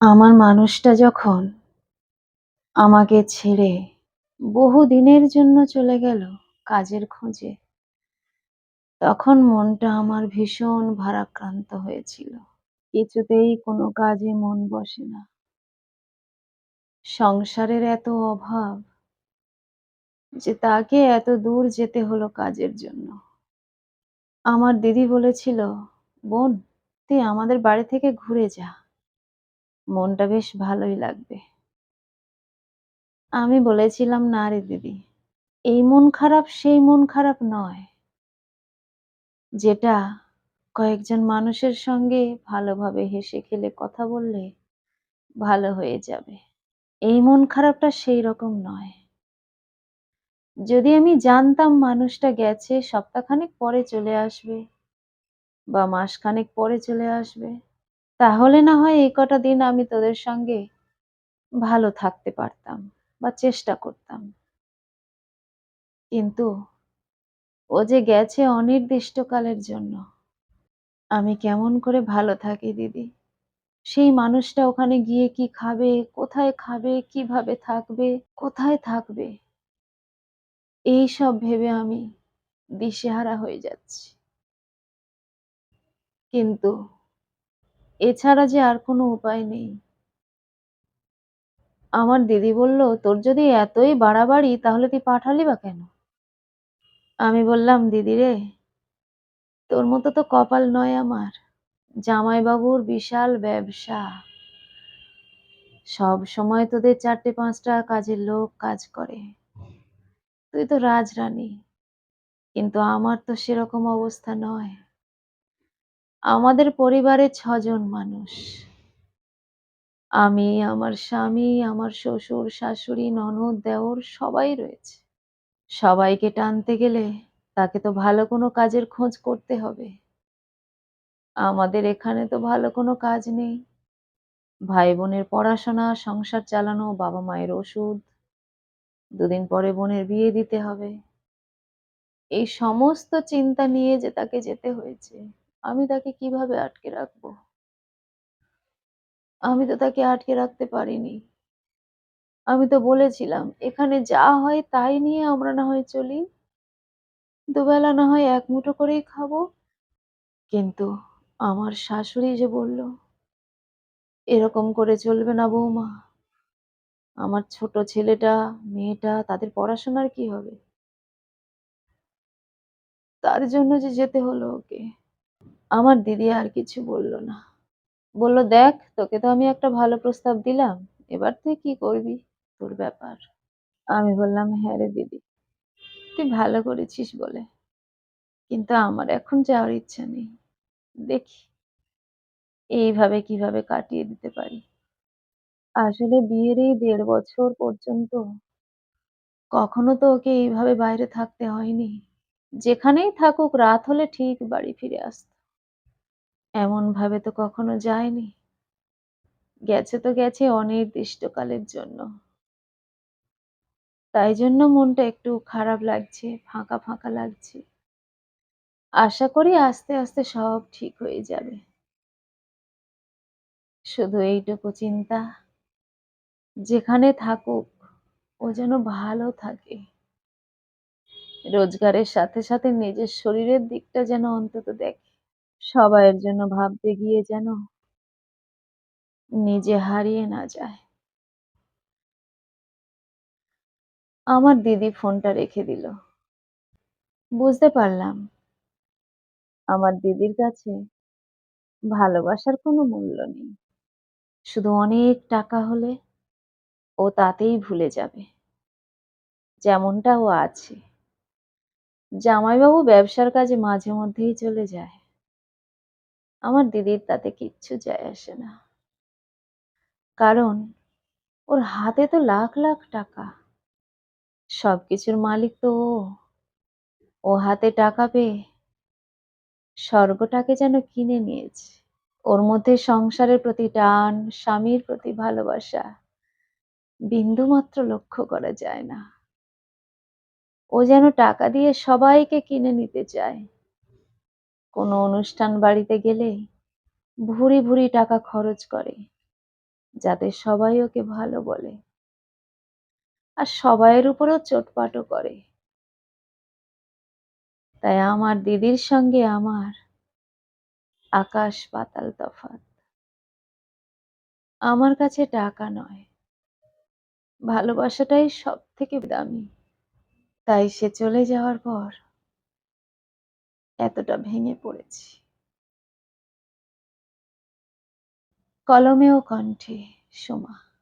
আমার মানুষটা যখন আমাকে ছেড়ে বহুদিনের জন্য চলে গেল কাজের খোঁজে, তখন মনটা আমার ভীষণ ভারাক্রান্ত হয়েছিল। কিছুতেই কোনো কাজে মন বসে না। সংসারের এত অভাব যে তাকে এত দূর যেতে হলো কাজের জন্য। আমার দিদি বলেছিল, বোন, তুই আমাদের বাড়ি থেকে ঘুরে যা, মনটা বেশ ভালোই লাগবে। আমি বলেছিলাম, না রে দিদি, এই মন খারাপ সেই মন খারাপ নয়, যেটা কয়েকজন মানুষের সঙ্গে ভালোভাবে হেসে খেলে কথা বললে ভালো হয়ে যাবে। এই মন খারাপটা সেই রকম নয়। যদি আমি জানতাম মানুষটা গেছে সপ্তাহখানেক পরে চলে আসবে বা মাসখানেক পরে চলে আসবে, তাহলে না হয় এই কটা দিন আমি তোদের সঙ্গে ভালো থাকতে পারতাম বা চেষ্টা করতাম। কিন্তু ও যে গেছে অনির্দিষ্টকালের জন্য, আমি কেমন করে ভালো থাকি দিদি? সেই মানুষটা ওখানে গিয়ে কি খাবে, কিভাবে থাকবে, কোথায় থাকবে? এইসব ভেবে আমি দিশেহারা হয়ে যাচ্ছি। কিন্তু এছাড়া যে আর কোনো উপায় নেই। আমার দিদি বলল, তোর যদি এতই বাড়াবাড়ি তাহলে তুই পাঠালি বা কেন? আমি বললাম, দিদি রে, তোর মতো তো কপাল নয় আমার। জামাইবাবুর বিশাল ব্যবসা, সব সময় তোদের ৪টে ৫টা কাজের লোক কাজ করে। তুই তো রাজরানী, কিন্তু আমার তো সেরকম অবস্থা নয়। আমাদের পরিবারে ৬ জন মানুষ। আমি, আমার স্বামী, আমার শ্বশুর, শাশুড়ি, ননদ, দেওর সবাই রয়েছে। সবাইকে টানতে গেলে তাকে তো ভালো কোনো কাজের খোঁজ করতে হবে। আমাদের এখানে তো ভালো কোনো কাজ নেই। ভাই বোনের পড়াশোনা, সংসার চালানো, বাবা মায়ের ওষুধ, ২ দিন পরে বোনের বিয়ে দিতে হবে। এই সমস্ত চিন্তা নিয়ে যে তাকে যেতে হয়েছে, আমি তাকে কিভাবে আটকে রাখবো? আমি তো তাকে আটকে রাখতে পারিনি। আমি তো বলেছিলাম, এখানে যা হয় তাই নিয়ে আমরা না হয় চলি। দুবেলা না হয় এক মুঠো করেই খাবো। কিন্তু আমার শাশুড়ি যে বলল, এরকম করে চলবে না বৌমা। আমার ছোট ছেলেটা, মেয়েটা, তাদের পড়াশোনার কি হবে? তার জন্য যে যেতে হলো ওকে। আমার দিদি আর কিছু বলল না। বলল, দেখ, তোকে তো আমি একটা ভালো প্রস্তাব দিলাম। এবার তুই কি করবি? তোর ব্যাপার। আমি বললাম, হ্যাঁ রে দিদি, তুই ভালো করেছিস বলে। কিন্তু আমার এখন যাওয়ার ইচ্ছা নেই। দেখি এইভাবে কিভাবে কাটিয়ে দিতে পারি। আসলে বিয়ের এই ১.৫ বছর পর্যন্ত কখনো তো ওকে এইভাবে বাইরে থাকতে হয়নি। যেখানেই থাকুক রাত হলে ঠিক বাড়ি ফিরে আসতো। এমন ভাবে তো কখনো যায়নি। গেছে তো গেছে অনির্দিষ্টকালের জন্য। তাই জন্য মনটা একটু খারাপ লাগছে, ফাঁকা ফাঁকা লাগছে। আশা করি আস্তে আস্তে সব ঠিক হয়ে যাবে। শুধু এইটুকু চিন্তা, যেখানে থাকুক ও যেন ভালো থাকে। রোজগারের সাথে সাথে নিজের শরীরের দিকটা যেন অন্তত দেখে। সবাইয়ের জন্য ভাবতে গিয়ে যেন নিজে হারিয়ে না যায়। আমার দিদি ফোনটা রেখে দিল। বুঝতে পারলাম আমার দিদির কাছে ভালোবাসার কোনো মূল্য নেই। শুধু অনেক টাকা হলে ও তাতেই ভুলে যাবে যেমনটা ও আছে। জামাইবাবু ব্যবসার কাজে মাঝে মধ্যেই চলে যায়। আমার দিদির তাতে কিচ্ছু যায় আসে না। কারণ ওর হাতে তো লাখ লাখ টাকা। সবকিছুর মালিক তো ও। ও হাতে টাকা পেয়ে স্বর্গটাকে যেন কিনে নিয়েছে। ওর মধ্যে সংসারের প্রতি টান, স্বামীর প্রতি ভালোবাসা বিন্দুমাত্র লক্ষ্য করা যায় না। ও যেন টাকা দিয়ে সবাইকে কিনে নিতে চায়। কোনো অনুষ্ঠান বাড়িতে গেলে ভুরি ভুরি টাকা খরচ করে। যাতে সবাই ওকে ভালো বলে আর সবাইয়ের উপরেও চোটপাটও করে। তাই আমার দিদির সঙ্গে আমার আকাশ পাতাল তফাৎ। আমার কাছে টাকা নয়, ভালোবাসাটাই সবথেকে দামি। তাই সে চলে যাওয়ার পর এতটা ভেঙে পড়েছি। কলমে ও কণ্ঠে সোমা।